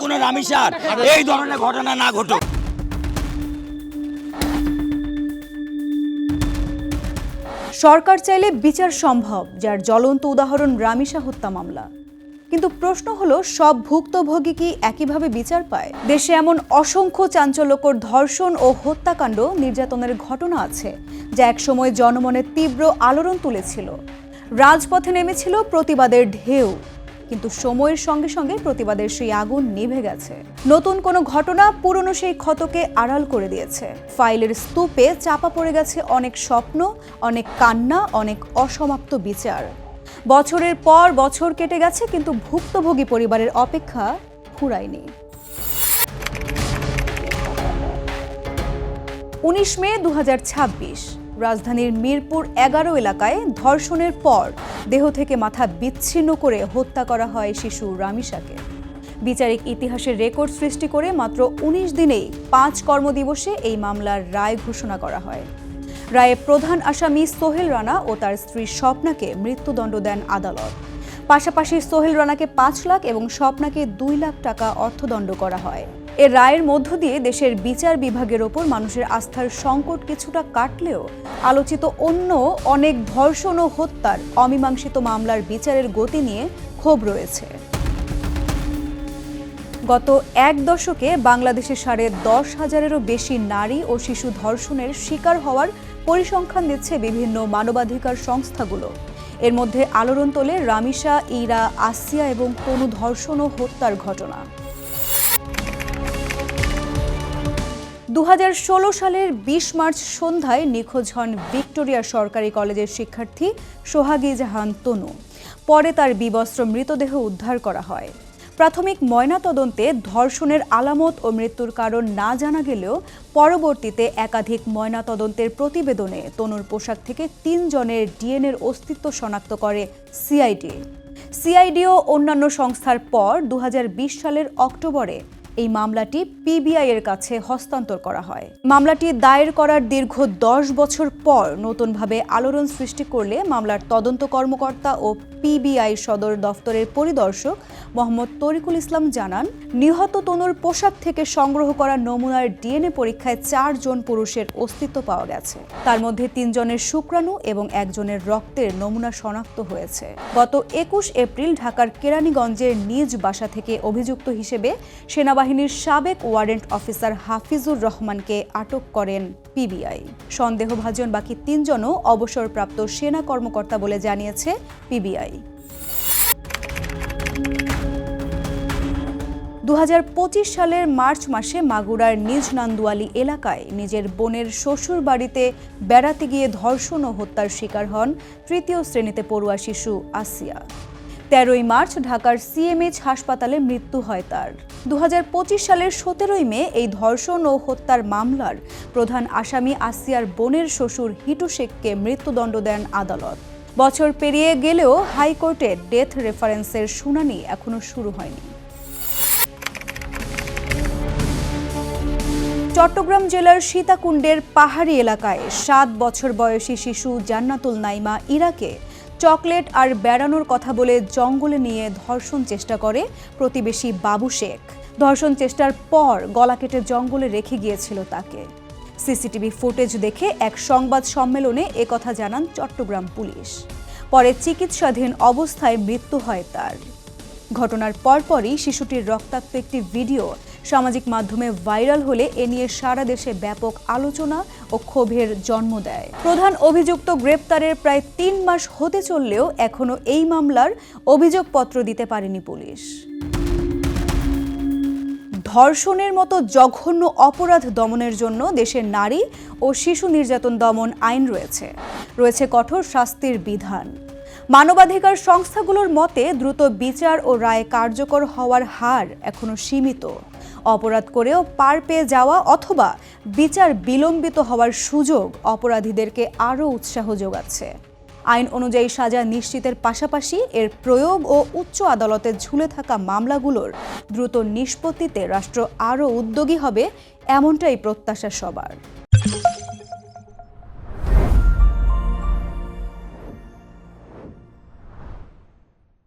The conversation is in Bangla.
কোনো রামিসার এই ধরনের ঘটনা না ঘটুক। সরকার চাইলে বিচার সম্ভব, যার জ্বলন্ত উদাহরণ রামিসা হত্যা মামলা। কিন্তু প্রশ্ন হলো, সব ভুক্তভোগী কি একইভাবে বিচার পায়? দেশে এমন অসংখ্য চাঞ্চল্যকর ধর্ষণ ও হত্যাকাণ্ড, নির্যাতনের ঘটনা আছে যা একসময় জনমনে তীব্র আলোড়ন তুলেছিল। রাজপথে নেমেছিল প্রতিবাদের ঢেউ, কিন্তু সময়ের সঙ্গে সঙ্গে প্রতিবাদের সেই আগুন নিভে গেছে। নতুন কোনো ঘটনা পুরনো সেই ক্ষতকে আড়াল করে দিয়েছে। ফাইলের স্তূপে চাপা পড়ে গেছে অনেক স্বপ্ন, অনেক কান্না, অনেক অসমাপ্ত বিচার। বছরের পর বছর কেটে গেছে, কিন্তু ভুক্তভোগী পরিবারের অপেক্ষা ফুরায়নি। 19 মে 2026 রাজধানীর মিরপুর 11 এলাকায় ধর্ষণের পর দেহ থেকে মাথা বিচ্ছিন্ন করে হত্যা করা হয় শিশু রামিসাকে। বিচারিক ইতিহাসের রেকর্ড সৃষ্টি করে মাত্র 19 দিনেই 5 কর্মদিবসে এই মামলার রায় ঘোষণা করা হয়। রায়ে প্রধান আসামি সোহেল রানা ও তার স্ত্রী স্বপ্নাকে মৃত্যুদণ্ড দেন আদালত। পাশাপাশি সোহেল রানাকে 5 লাখ এবং স্বপ্নাকে 2 লাখ টাকা অর্থদণ্ড করা হয়। এ রায়ের মধ্য দিয়ে দেশের বিচার বিভাগের ওপর মানুষের আস্থার সংকট কিছুটা কাটলেও আলোচিত অন্য অনেক ধর্ষণ ও হত্যার অমীমাংসিত মামলার বিচারের গতি নিয়ে ক্ষোভ রয়েছে। গত 1 দশকে বাংলাদেশে 10,500-এরও বেশি নারী ও শিশু ধর্ষণের শিকার হওয়ার পরিসংখ্যান দিচ্ছে বিভিন্ন মানবাধিকার সংস্থাগুলো। এর মধ্যে আলোড়ন তোলে রামিসা, ইরা, আসিয়া এবং তনু ধর্ষণ ও হত্যার ঘটনা। 2016 সালের 20 মার্চ সন্ধ্যায় নিখোঁজ হন ভিক্টোরিয়া সরকারি কলেজের শিক্ষার্থী সোহাগী জাহান তনু। পরে তার বিবস্ত্র মৃতদেহ উদ্ধার করা হয়। প্রাথমিক ময়নাতদন্তে ধর্ষণের আলামত ও মৃত্যুর কারণ না জানা গেলেও পরবর্তীতে একাধিক ময়নাতদন্তের প্রতিবেদনে তনুর পোশাক থেকে 3 জনের ডিএনএর অস্তিত্ব শনাক্ত করে সিআইডি ও অন্যান্য সংস্থার পর 2020 সালের অক্টোবরে এই মামলাটি পিবিআই এর কাছে হস্তান্তর করা হয়। মামলাটি দায়ের করার দীর্ঘ 10 বছর পর নতুনভাবে আলোড়ন সৃষ্টি করলে মামলার তদন্ত কর্মকর্তা ও পিবিআই সদর দফতরের পরিদর্শক মোহাম্মদ তরিকুল ইসলাম জানান, নিহত তনুর পোশাক থেকে সংগ্রহ করা নমুনার ডিএনএ পরীক্ষায় 4 জন পুরুষের অস্তিত্ব পাওয়া গেছে। তার মধ্যে 3 জনের শুক্রাণু এবং 1 জনের রক্তের নমুনা শনাক্ত হয়েছে। গত 21 এপ্রিল ঢাকার কেরানীগঞ্জের নিজ বাসা থেকে অভিযুক্ত হিসেবে সেনাবাহিনীর সাবেক ওয়ারেন্ট অফিসার হাফিজুর রহমানকে আটক করেন পিবিআই। সন্দেহভাজন বাকি 3 জনও অবসরপ্রাপ্ত সেনা কর্মকর্তা বলে জানিয়েছে পিবিআই। 2025 সালের মার্চ মাসে মাগুরার নিজ নান্দুয়ালি এলাকায় নিজের বোনের শ্বশুর বাড়িতে বেড়াতে গিয়ে ধর্ষণ ও হত্যার শিকার হন 3য় শ্রেণীতে পড়ুয়া শিশু আসিয়া। 13ই মার্চ ঢাকার সিএমএইচ হাসপাতালে মৃত্যু হয় তার। 2025 সালের 17ই মে এই ধর্ষণ ও হত্যার মামলার প্রধান আসামি আসিয়ার বোনের শ্বশুর হিটু শেখকে মৃত্যুদণ্ড দেন আদালত। বছর পেরিয়ে গেলেও হাইকোর্টে ডেথ রেফারেন্সের শুনানি এখনো শুরু হয়নি। চট্টগ্রাম জেলার সীতাকুণ্ডের পাহাড়ি এলাকায় 7 বছর বয়সী শিশু জান্নাতুল নাইমা ইরাকে চকলেট আর বেড়ানোর কথা বলে জঙ্গলে নিয়ে ধর্ষণ চেষ্টা করে প্রতিবেশী বাবু শেখ। ধর্ষণ চেষ্টার পর গলা কেটে জঙ্গলে রেখে গিয়েছিল তাকে। সিসিটিভি ফুটেজ দেখে এক সংবাদ সম্মেলনে একথা জানান চট্টগ্রাম পুলিশ। পরে চিকিৎসাধীন অবস্থায় মৃত্যু হয় তার। ঘটনার পরপরই শিশুটির রক্তাক্ত একটি ভিডিও সামাজিক মাধ্যমে ভাইরাল হলে এ নিয়ে সারা দেশে ব্যাপক আলোচনা ও ক্ষোভের জন্ম দেয়। প্রধান অভিযুক্ত গ্রেপ্তারের প্রায় 3 মাস হতে চললেও এখনো এই মামলার অভিযোগপত্র দিতে পারেনি পুলিশ। ধর্ষণের মতো জঘন্য অপরাধ দমনের জন্য দেশের নারী ও শিশু নির্যাতন দমন আইন রয়েছে কঠোর শাস্তির বিধান। মানবাধিকার সংস্থাগুলোর মতে দ্রুত বিচার ও রায় কার্যকর হওয়ার হার এখনো সীমিত। অপরাধ করেও পার পেয়ে যাওয়া অথবা বিচার বিলম্বিত হওয়ার সুযোগ অপরাধীদেরকে আরও উৎসাহ যোগাচ্ছে। আইন অনুযায়ী সাজা নিশ্চিতের পাশাপাশি এর প্রয়োগ ও উচ্চ আদালতে ঝুলে থাকা মামলাগুলোর দ্রুত নিষ্পত্তিতে রাষ্ট্র আরও উদ্যোগী হবে, এমনটাই প্রত্যাশা সবার।